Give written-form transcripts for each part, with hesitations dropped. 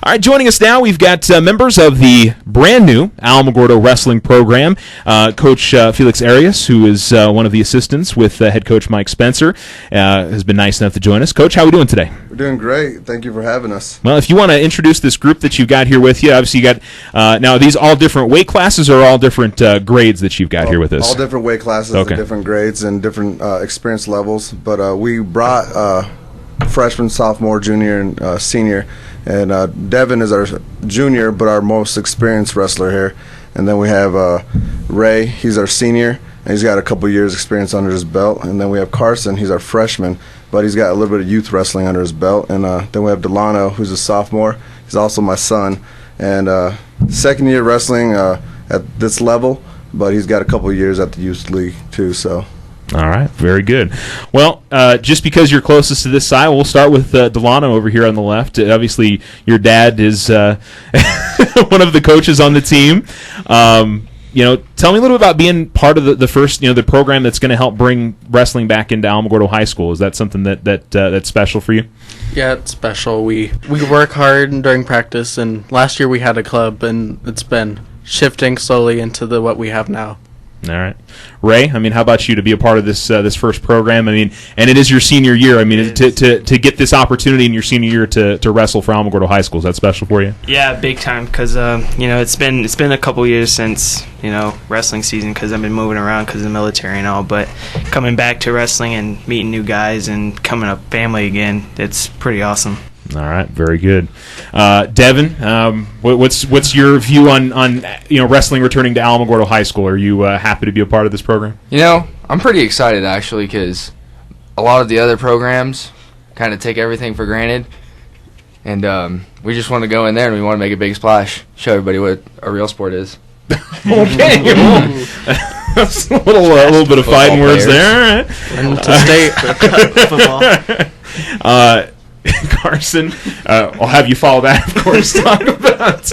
All right, joining us now, we've got members of the brand new Alamogordo wrestling program. Coach Felix Arias, who is one of the assistants with head coach Mike Spencer, has been nice enough to join us. Coach, how are we doing today? We're doing great. Thank you for having us. Well, if you want to introduce this group that you've got here with you, obviously you got, now are these all different weight classes or all different grades that you've got here with us? All different weight classes, Okay. different grades, and different experience levels. But we brought freshman, sophomore, junior, and senior. And Devin is our junior, but our most experienced wrestler here. And then we have Ray. He's our senior, and he's got a couple years experience under his belt. And then we have Carson. He's our freshman, but he's got a little bit of youth wrestling under his belt. And then we have Dalano, who's a sophomore. He's also my son. And second year wrestling at this level, but he's got a couple years at the youth league too. So. All right, very good. Well, just because you're closest to this side, we'll start with Dalano over here on the left. Obviously, your dad is one of the coaches on the team. Tell me a little about being part of the first, the program that's going to help bring wrestling back into Alamogordo High School. Is that something that's special for you? Yeah, it's special. We work hard during practice, and last year we had a club, and it's been shifting slowly into what we have now. All right, Ray. How about you to be a part of this first program? And it is your senior year. To get this opportunity in your senior year to wrestle for Alamogordo High School, is that special for you? Yeah, big time. Because it's been a couple years since wrestling season because I've been moving around because of the military and all. But coming back to wrestling and meeting new guys and coming up family again, it's pretty awesome. All right, very good. Devin, what's your view on wrestling returning to Alamogordo High School? Are you happy to be a part of this program? I'm pretty excited actually because a lot of the other programs kind of take everything for granted, and we just want to go in there and we want to make a big splash, show everybody what a real sport is. Okay, that's a little bit of fighting words there. All right. And to state football. Carson, I'll have you follow that, of course. Talk about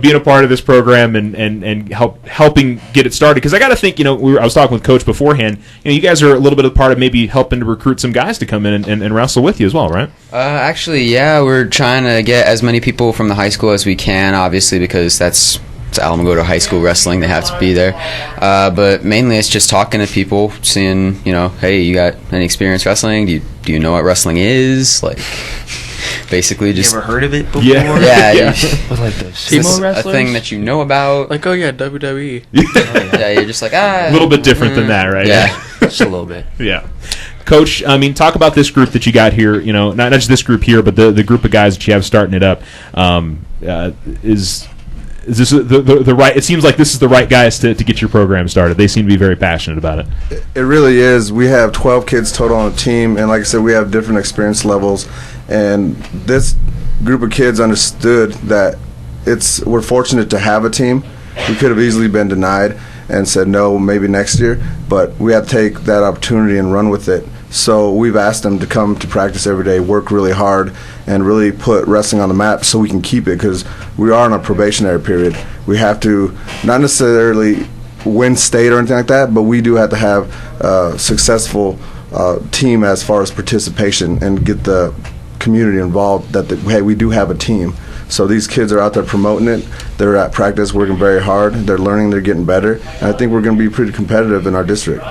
being a part of this program and helping get it started. Because I got to think, I was talking with Coach beforehand. You guys are a little bit of part of maybe helping to recruit some guys to come in and wrestle with you as well, right? Actually, yeah, we're trying to get as many people from the high school as we can, obviously, because it's Alamogordo High School wrestling. They have to be there. But mainly it's just talking to people, seeing, hey, you got any experience wrestling? Do you know what wrestling is? Like, basically just... You ever heard of it before? Yeah. With like those sumo wrestlers? A thing that you know about. Like, oh yeah, WWE. Yeah, you're just like, a little bit different than that, right? Yeah. Just a little bit. Yeah. Coach, talk about this group that you got here, not just this group here, but the group of guys that you have starting it up. Is this the right? It seems like this is the right guys to get your program started. They seem to be very passionate about it. It really is. We have 12 kids total on the team, and like I said, we have different experience levels. And this group of kids understood that we're fortunate to have a team. We could have easily been denied and said no, maybe next year, but we had to take that opportunity and run with it. So we've asked them to come to practice every day, work really hard, and really put wrestling on the map so we can keep it, because we are in a probationary period. We have to not necessarily win state or anything like that, but we do have to have a successful team as far as participation and get the community involved hey, we do have a team. So these kids are out there promoting it. They're at practice working very hard. They're learning. They're getting better. And I think we're going to be pretty competitive in our district.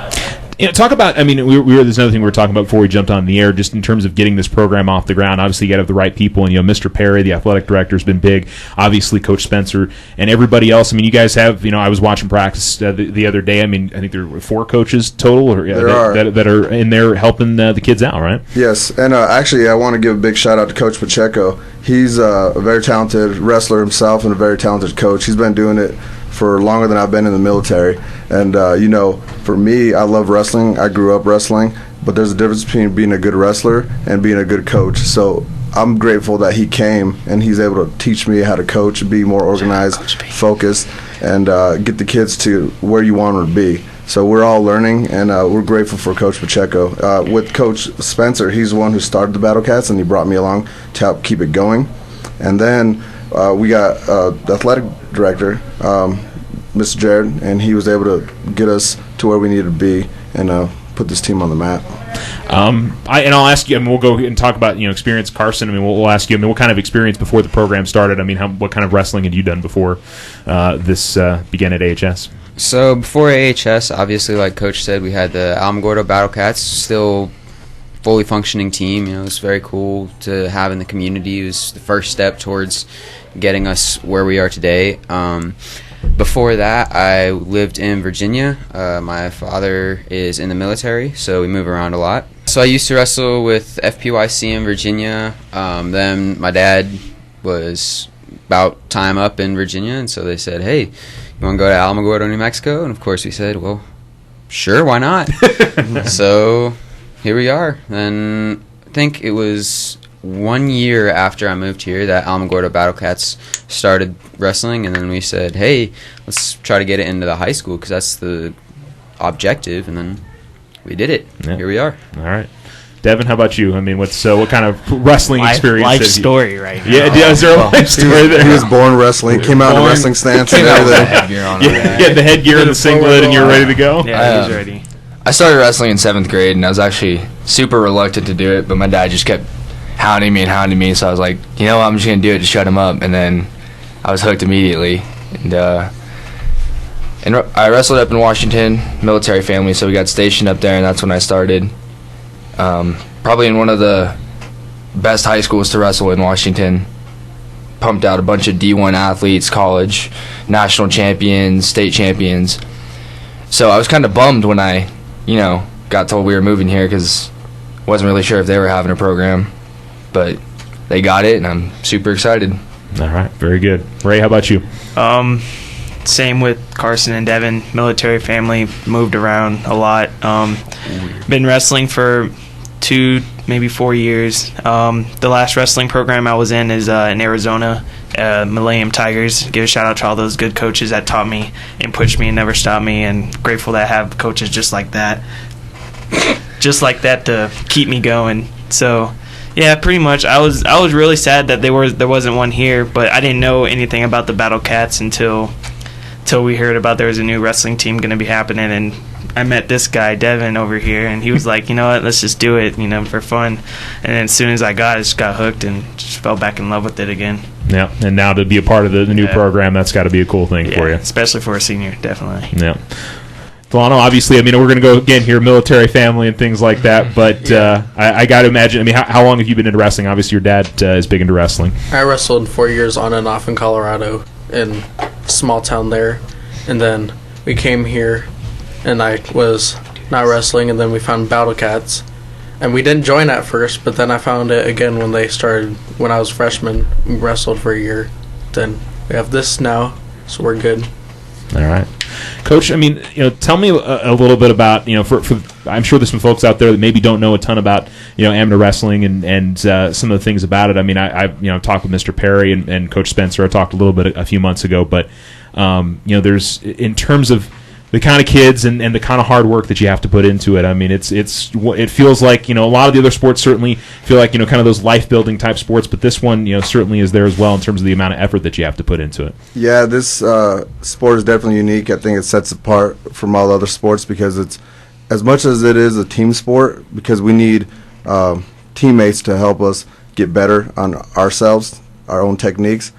Talk about, there's another thing we were talking about before we jumped on the air, just in terms of getting this program off the ground. Obviously, you got to have the right people, and, Mr. Perry, the athletic director, has been big. Obviously, Coach Spencer and everybody else. You guys have, I was watching practice the other day. I think there were 4 coaches total that are in there helping the kids out, right? Yes, and actually, I want to give a big shout out to Coach Pacheco. He's a very talented wrestler himself and a very talented coach. He's been doing it for longer than I've been in the military. And, for me, I love wrestling. I grew up wrestling. But there's a difference between being a good wrestler and being a good coach. So I'm grateful that he came and he's able to teach me how to coach, be more organized, focused, and get the kids to where you want them to be. So we're all learning, and we're grateful for Coach Pacheco. With Coach Spencer, he's the one who started the Battle Cats, and he brought me along to help keep it going. And then we got the athletic director, Mr. Jared, and he was able to get us to where we needed to be and put this team on the map. I'll ask you. I mean, we'll go and talk about experience, Carson. I mean, we'll ask you. I mean, what kind of experience before the program started? I mean, what kind of wrestling had you done before this began at AHS? So before AHS, obviously, like Coach said, we had the Alamogordo Battle Cats, still fully functioning team. It was very cool to have in the community. It was the first step towards getting us where we are today. Before that, I lived in Virginia. My father is in the military, so we move around a lot. So I used to wrestle with FPYC in Virginia. Then my dad was about time up in Virginia, and so they said, hey, you want to go to Alamogordo, New Mexico? And of course we said, well, sure, why not? So here we are. And I think it was 1 year after I moved here that Alamogordo Battle Cats started wrestling, and then we said, hey, let's try to get it into the high school because that's the objective, and then we did it. Yeah. Here we are. All right. Devin, how about you? I mean, what kind of wrestling experience? Life story right now. Yeah, is there a life story there? He was born wrestling, came out in a wrestling stance and everything. You had the headgear and the singlet, and you were ready to go? Yeah, he's ready. I started wrestling in 7th grade, and I was actually super reluctant to do it, but my dad just kept hounding me, so I was like, you know what, I'm just going to do it to shut him up, and then I was hooked immediately. And I wrestled up in Washington, military family, so we got stationed up there, and that's when I started. Probably in one of the best high schools to wrestle in Washington. Pumped out a bunch of D1 athletes, college, national champions, state champions. So I was kind of bummed when I, got told we were moving here because wasn't really sure if they were having a program. But they got it, and I'm super excited. All right, very good. Ray, how about you? Same with Carson and Devin. Military family, moved around a lot. Been wrestling for 2, maybe 4 years. The last wrestling program I was in is in Arizona, Millennium Tigers. Give a shout out to all those good coaches that taught me and pushed me and never stopped me, and grateful that I have coaches just like that to keep me going. So yeah, pretty much. I was really sad that there wasn't one here, but I didn't know anything about the Battle Cats until we heard about there was a new wrestling team going to be happening, and I met this guy, Devin, over here, and he was like, you know what, let's just do it, for fun. And then as soon as I just got hooked and just fell back in love with it again. Yeah, and now to be a part of the new program, that's got to be a cool thing for you. Especially for a senior, definitely. Yeah. Dalano, obviously, I mean, we're going to go again here, military family and things like that, but I got to imagine, I mean, how long have you been into wrestling? Obviously, your dad is big into wrestling. I wrestled 4 years on and off in Colorado, in a small town there, and then we came here, and I was not wrestling, and then we found Battle Cats, and we didn't join at first, but then I found it again when they started, when I was a freshman. We wrestled for a year, then we have this now, so we're good. All right. Coach, I mean, tell me a little bit about, for I'm sure there's some folks out there that maybe don't know a ton about, amateur wrestling and some of the things about it. I mean, I've talked with Mr. Perry and Coach Spencer. I talked a little bit a few months ago, but, there's, in terms of the kind of kids and the kind of hard work that you have to put into it. I mean, it feels like, a lot of the other sports certainly feel like, kind of those life-building type sports, but this one, certainly is there as well in terms of the amount of effort that you have to put into it. Yeah, this sport is definitely unique. I think it sets apart from all other sports because it's, as much as it is a team sport, because we need teammates to help us get better on ourselves, our own techniques.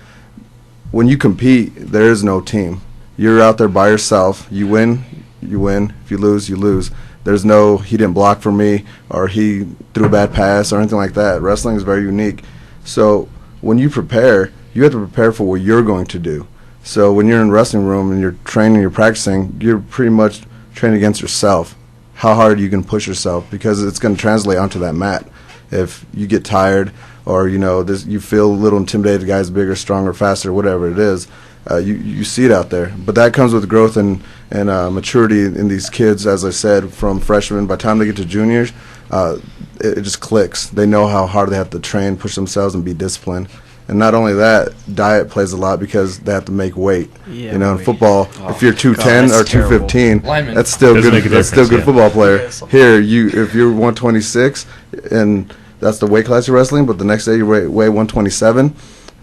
When you compete, there is no team. You're out there by yourself. You win, you win. If you lose, you lose. There's no, he didn't block for me, or he threw a bad pass, or anything like that. Wrestling is very unique. So when you prepare, you have to prepare for what you're going to do. So when you're in a wrestling room and you're training, you're practicing, you're pretty much training against yourself, how hard you can push yourself, because it's going to translate onto that mat. If you get tired, or you feel a little intimidated, the guy's bigger, stronger, faster, whatever it is, you see it out there. But that comes with growth and maturity in these kids, as I said, from freshmen. By the time they get to juniors, it just clicks. They know how hard they have to train, push themselves, and be disciplined. And not only that, diet plays a lot because they have to make weight. Yeah, in football, if you're 210 or 215, that's still Doesn't good. make a That's still difference, good football player. Here, if you're 126 and that's the weight class you're wrestling, but the next day you weigh 127,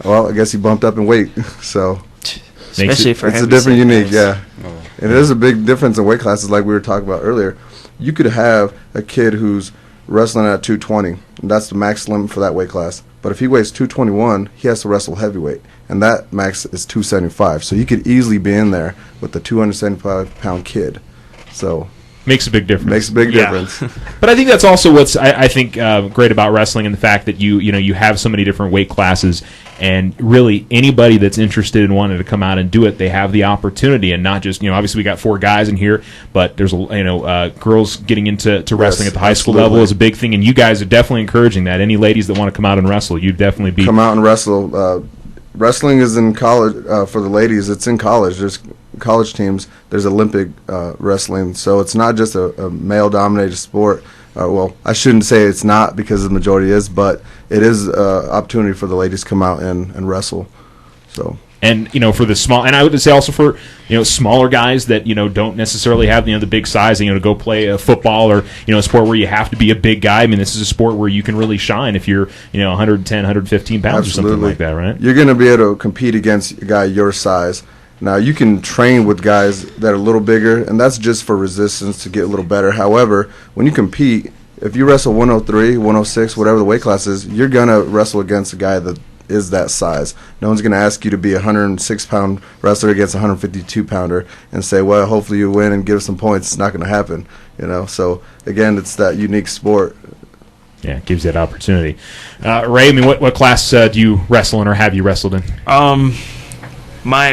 well, I guess you bumped up in weight. So Especially for it's a heavy different, unique, guys. And it is a big difference in weight classes, like we were talking about earlier. You could have a kid who's wrestling at 220. And that's the max limit for that weight class. But if he weighs 221, he has to wrestle heavyweight, and that max is 275. So he could easily be in there with the 275-pound kid. So makes a big difference. Makes a big difference. But I think that's also what's I think great about wrestling, and the fact that you have so many different weight classes, and really anybody that's interested in wanting to come out and do it, they have the opportunity, and not just obviously we got 4 guys in here, but there's girls getting into wrestling at the high school level is a big thing, and you guys are definitely encouraging that. Any ladies that want to come out and wrestle, you definitely be come out and wrestle. Wrestling is in college for the ladies. It's in college. There's college teams. There's Olympic wrestling, so it's not just a male-dominated sport. Well, I shouldn't say it's not, because the majority is, but it is an opportunity for the ladies to come out and wrestle. So. And for the small, and I would say also for smaller guys that don't necessarily have the big size, to go play a football or a sport where you have to be a big guy. I mean, this is a sport where you can really shine if you're 110, 115 pounds Absolutely. or something like that, right? You're going to be able to compete against a guy your size. Now, you can train with guys that are a little bigger, and that's just for resistance to get a little better. However, when you compete, if you wrestle 103, 106, whatever the weight class is, you're going to wrestle against a guy that is that size. No one's going to ask you to be a 106-pound wrestler against a 152-pounder and say, well, hopefully you win and give some points. It's not going to happen, So, again, it's that unique sport. Yeah, it gives you that opportunity. Ray, I mean, what class do you wrestle in, or have you wrestled in?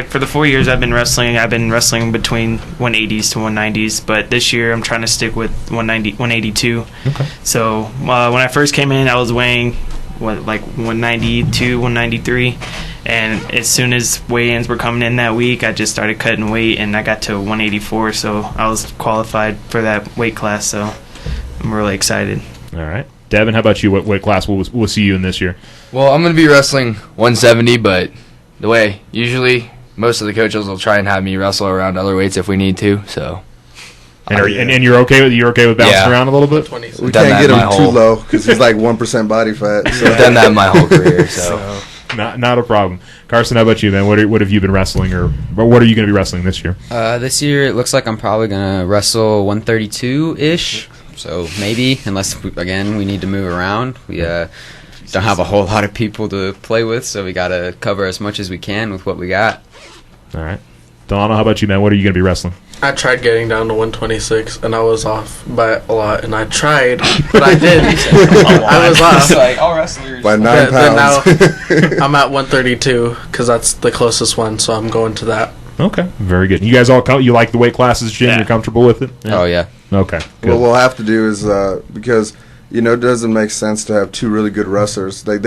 For the 4 years I've been wrestling between 180s to 190s, but this year I'm trying to stick with 182. Okay. So when I first came in, I was weighing 192, 193, and as soon as weigh-ins were coming in that week, I just started cutting weight, and I got to 184, so I was qualified for that weight class, so I'm really excited. All right. Devin, how about you? What weight class we'll see you in this year? Well, I'm going to be wrestling 170, but the way usually most of the coaches will try and have me wrestle around other weights if we need to, so. And you're okay with bouncing around a little bit? We can't get him too low because he's like 1% body fat. So. I've done that my whole career, so. Not a problem. Carson, how about you, man? What have you been wrestling, or what are you going to be wrestling this year? This year it looks like I'm probably going to wrestle 132-ish, so maybe, unless, we need to move around. We don't have a whole lot of people to play with, so we got to cover as much as we can with what we got. All right. Dalano, how about you, man? What are you going to be wrestling? I tried getting down to 126, and I was off by a lot, and I tried, but I didn't. I was off. Like, all wrestlers. By 9 pounds. But now I'm at 132, because that's the closest one, so I'm going to that. Okay, very good. You guys you like the weight classes, Jim? Yeah. You're comfortable with it? Yeah. Oh, yeah. Okay, good. What we'll have to do is, because, it doesn't make sense to have 2 really good wrestlers. They're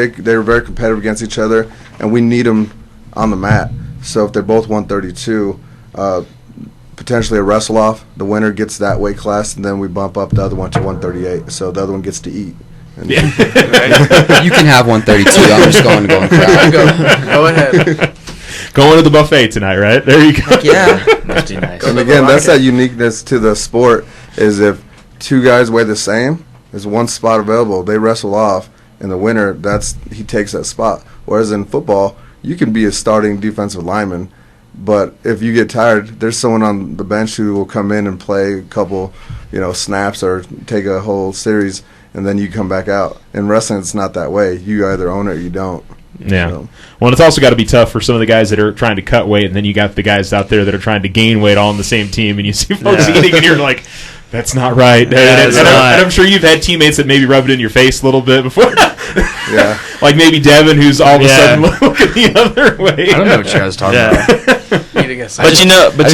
very competitive against each other, and we need them on the mat. So if they're both 132, potentially a wrestle off, the winner gets that weight class, and then we bump up the other one to 138. So the other one gets to eat. And Yeah. You can have 132. I'm just going to go and crowd. Go ahead. Going to the buffet tonight, right? There you go. Yeah. Must be nice. And again, that's that uniqueness to the sport, is if 2 guys weigh the same, there's 1 spot available, they wrestle off, and the winner, he takes that spot. Whereas in football, you can be a starting defensive lineman, but if you get tired, there's someone on the bench who will come in and play a couple, snaps or take a whole series, and then you come back out. In wrestling, it's not that way. You either own it or you don't. Yeah. So. Well, it's also got to be tough for some of the guys that are trying to cut weight, and then you got the guys out there that are trying to gain weight all on the same team, and you see folks eating, and you're like, that's not right. And I'm sure you've had teammates that maybe rub it in your face a little bit before. Yeah. Like maybe Devin, who's all of a sudden looking the other way. I don't know what you guys are talking about. But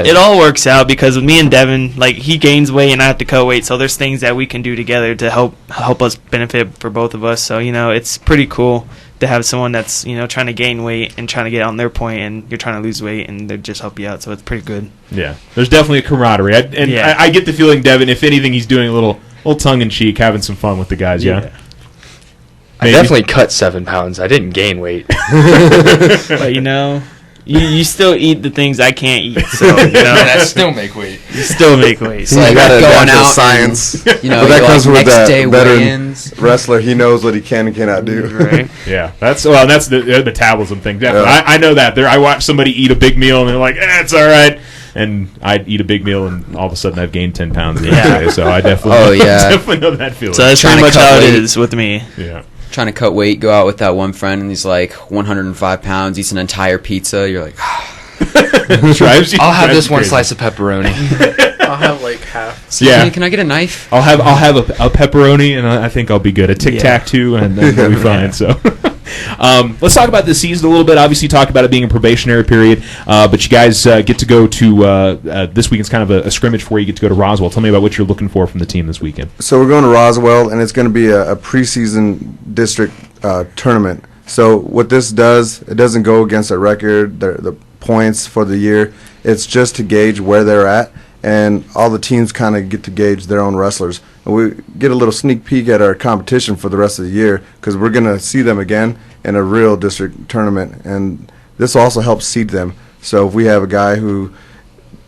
it all works out, because with me and Devin, like, he gains weight and I have to cut weight, so there's things that we can do together to help us benefit for both of us. So it's pretty cool to have someone that's trying to gain weight and trying to get on their point, and you're trying to lose weight, and they just help you out. So it's pretty good. Yeah, there's definitely a camaraderie, I get the feeling Devin, if anything, he's doing a little tongue in cheek, having some fun with the guys. Yeah. I definitely cut 7 pounds. I didn't gain weight. But you still eat the things I can't eat, so And I still make weight. you still make weight. So So you got to going adapt out to science. But that comes with next that day veteran weigh-ins. wrestler. He knows what he can and cannot do. Right. Yeah, that's the metabolism thing. Definitely. Yeah. I know that. I watch somebody eat a big meal and they're like, it's all right. and I'd eat a big meal, and all of a sudden I've gained 10 pounds the next day. So I definitely, definitely know that feeling. So that's Trying pretty to much cut how it weight. is with me. Yeah. Trying to cut weight, go out with that one friend, and he's like 105 pounds, eats an entire pizza. You're like, Drives you- I'll have drives this you one crazy. slice of pepperoni. I'll have like half. Yeah. can I get a knife? I'll have a pepperoni, and I think I'll be good. A Tic Tac too, and then we'll be fine. So, let's talk about this season a little bit. Obviously, you talked about it being a probationary period, but you guys get to go to this weekend's kind of a scrimmage for you. Get to go to Roswell. Tell me about what you're looking for from the team this weekend. So we're going to Roswell, and it's going to be a preseason district tournament. So what this does, it doesn't go against a record, the points for the year. It's just to gauge where they're at, and all the teams kind of get to gauge their own wrestlers. And we get a little sneak peek at our competition for the rest of the year because we're going to see them again in a real district tournament, and this also helps seed them. So if we have a guy who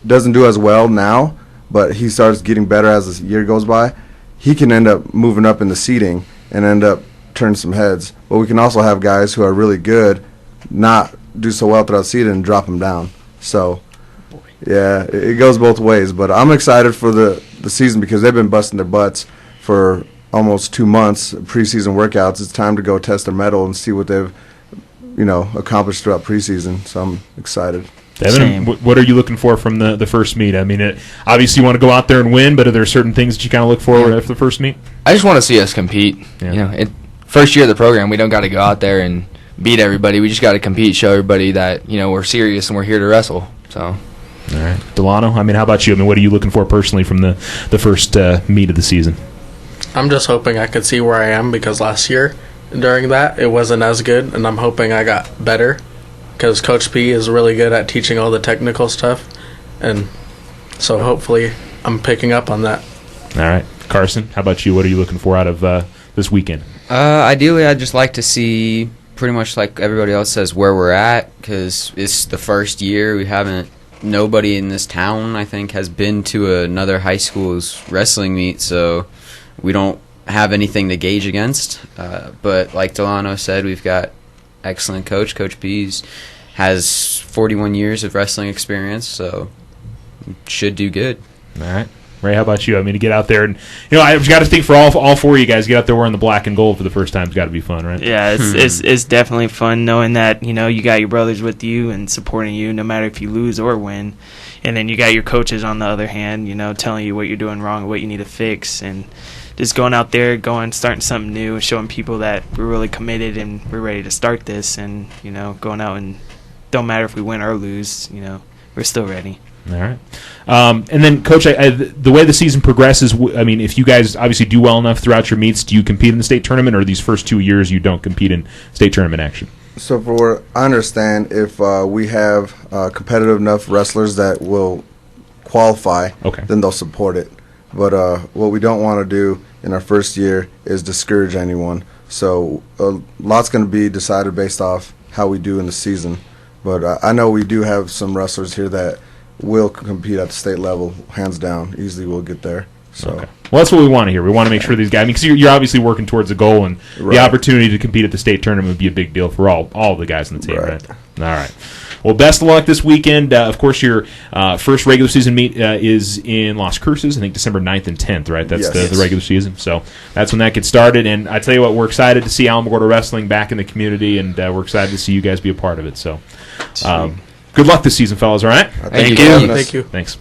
doesn't do as well now, but he starts getting better as the year goes by, he can end up moving up in the seeding and end up turning some heads. But we can also have guys who are really good not do so well throughout the season and drop them down. So, yeah, it goes both ways. But I'm excited for the season because they've been busting their butts for almost 2 months, preseason workouts. It's time to go test their mettle and see what they've, accomplished throughout preseason. So I'm excited. Devin, what are you looking for from the first meet? I mean, obviously you want to go out there and win, but are there certain things that you kind of look for after the first meet? I just want to see us compete. Yeah. First year of the program, we don't got to go out there and beat everybody. We just got to compete, show everybody that we're serious and we're here to wrestle. So, all right, Dalano. I mean, how about you? I mean, what are you looking for personally from the first meet of the season? I'm just hoping I could see where I am because last year during that it wasn't as good, and I'm hoping I got better because Coach P is really good at teaching all the technical stuff, and so hopefully I'm picking up on that. All right, Carson. How about you? What are you looking for out of this weekend? Ideally, I'd just like to see pretty much like everybody else says where we're at because it's the first year. Nobody in this town, I think, has been to another high school's wrestling meet, so we don't have anything to gauge against. But like Dalano said, we've got excellent coach. Coach Pease has 41 years of wrestling experience, so should do good. All right. Ray, how about you? I mean, to get out there and I've got to think for all four of you guys, get out there wearing the black and gold for the first time. It's got to be fun, right? Yeah, it's definitely fun knowing that you got your brothers with you and supporting you no matter if you lose or win, and then you got your coaches on the other hand, telling you what you're doing wrong and what you need to fix, and just going out there, starting something new, and showing people that we're really committed and we're ready to start this, and going out and don't matter if we win or lose, we're still ready. All right. And then, Coach, the way the season progresses, I mean, if you guys obviously do well enough throughout your meets, do you compete in the state tournament, or these first 2 years you don't compete in state tournament action? So for what I understand, if we have competitive enough wrestlers that will qualify, then they'll support it. But what we don't want to do in our first year is discourage anyone. So a lot's going to be decided based off how we do in the season. But I know we do have some wrestlers here that will compete at the state level, hands down. Easily we'll get there. So. Okay. Well, that's what we want to hear. We want to make sure these guys, because you're obviously working towards a goal, and the opportunity to compete at the state tournament would be a big deal for all the guys on the team, right? All right. Well, best of luck this weekend. Of course, your first regular season meet is in Las Cruces, I think December 9th and 10th, right? That's the regular season. So that's when that gets started. And I tell you what, we're excited to see Alamogordo Wrestling back in the community, and we're excited to see you guys be a part of it. So good luck this season, fellas, all right? Thank you. Thank you. Thanks.